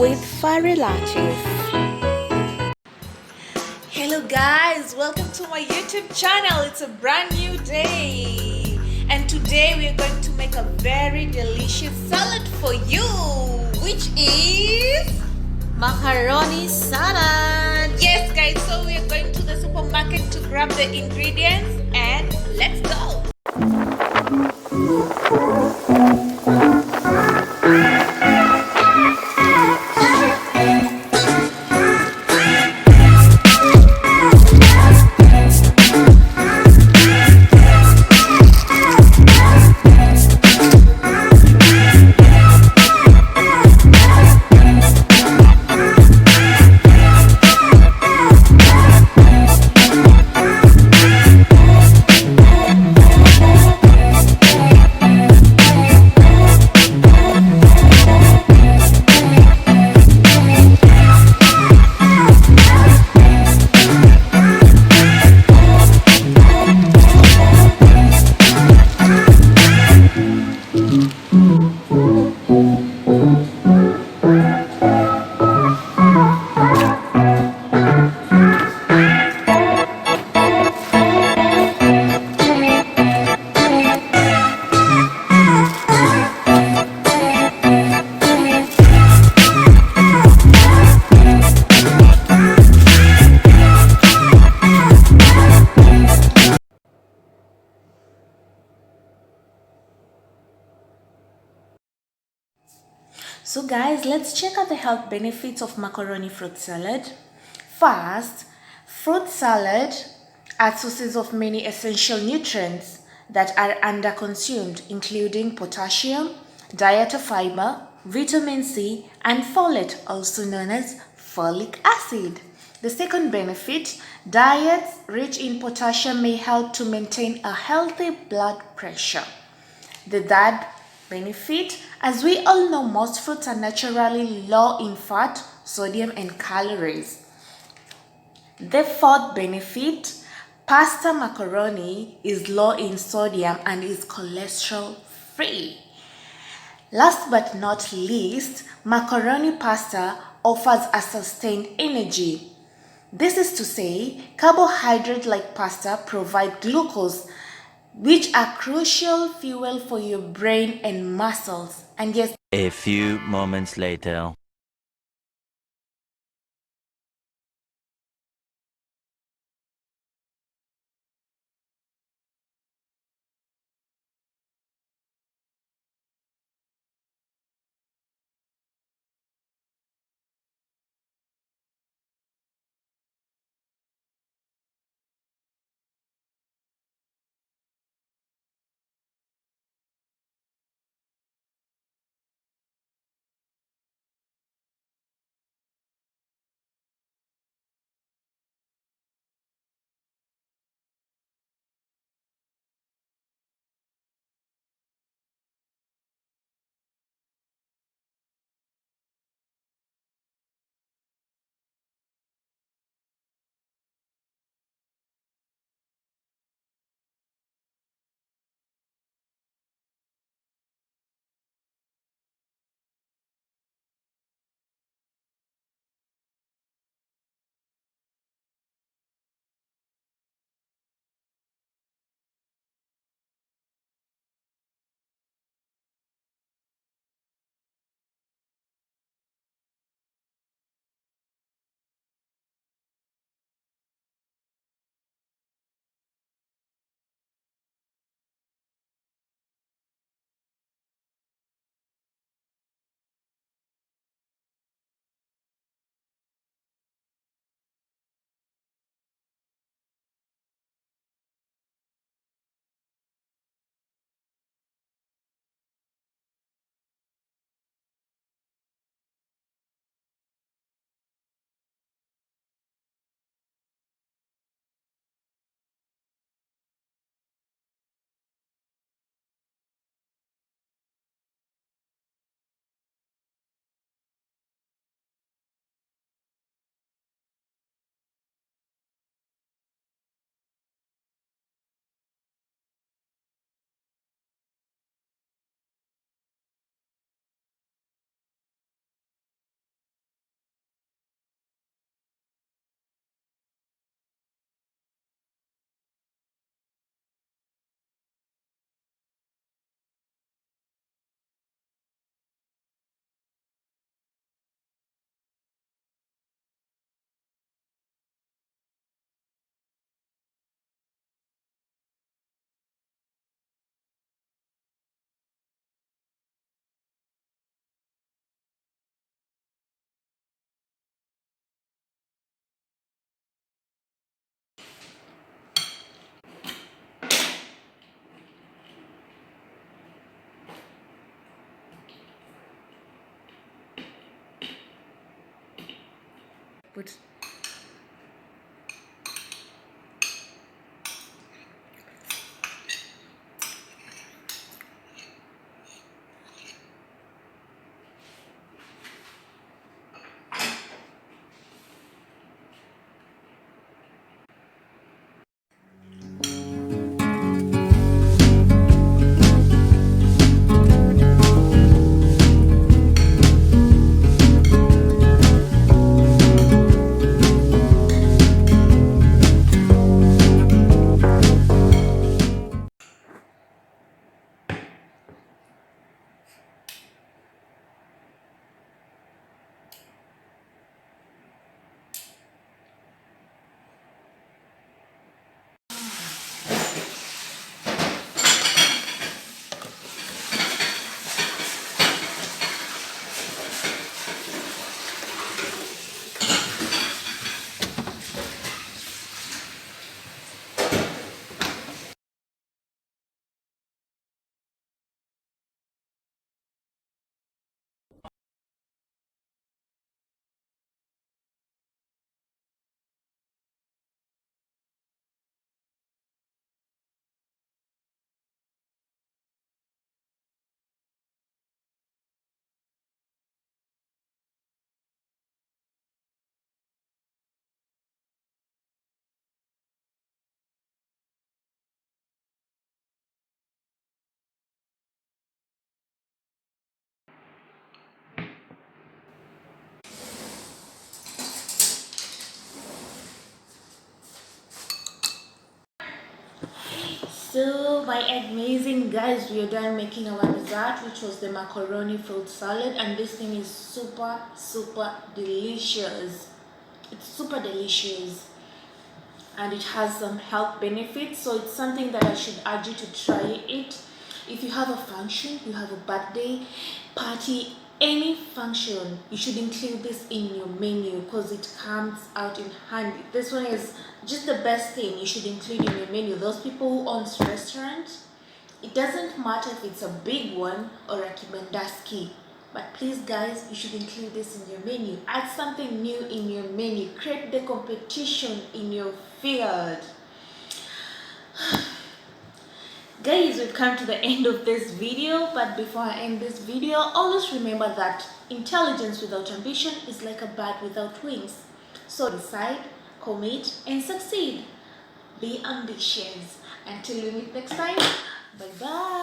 with Farylatiff. Hello guys, welcome to my YouTube channel. It's a brand new day and today we are going to make a very delicious salad for you, which is macaroni salad. Yes guys, so we are going to the supermarket to grab the ingredients and let's go. So guys, let's check out the health benefits of macaroni fruit salad. First, fruit salad are sources of many essential nutrients that are under-consumed, including potassium, dietary fiber, vitamin C, and folate, also known as folic acid. The second benefit, diets rich in potassium may help to maintain a healthy blood pressure. The third benefit, as we all know, most fruits are naturally low in fat, sodium, and calories. The fourth benefit, pasta macaroni is low in sodium and is cholesterol free. Last but not least, macaroni pasta offers a sustained energy. This is to say, carbohydrates like pasta provide glucose, which are crucial fuel for your brain and muscles. And yes, a few moments later. Put. So my amazing guys, we are done making our dessert, which was the macaroni fruit salad, and this thing is super delicious. It's super delicious and it has some health benefits, so it's something that I should urge you to try it. If you have a function, you have a birthday party, any function, you should include this in your menu because it comes out in handy. This one is just the best thing you should include in your menu. Those people who own restaurants, it doesn't matter if it's a big one or a kibandaski, but please guys, you should include this in your menu. Add something new in your menu. Create the competition in your field. Guys, we've come to the end of this video, but before I end this video, always remember that intelligence without ambition is like a bird without wings. So decide, commit, and succeed. Be ambitious. Until we meet next time, bye bye.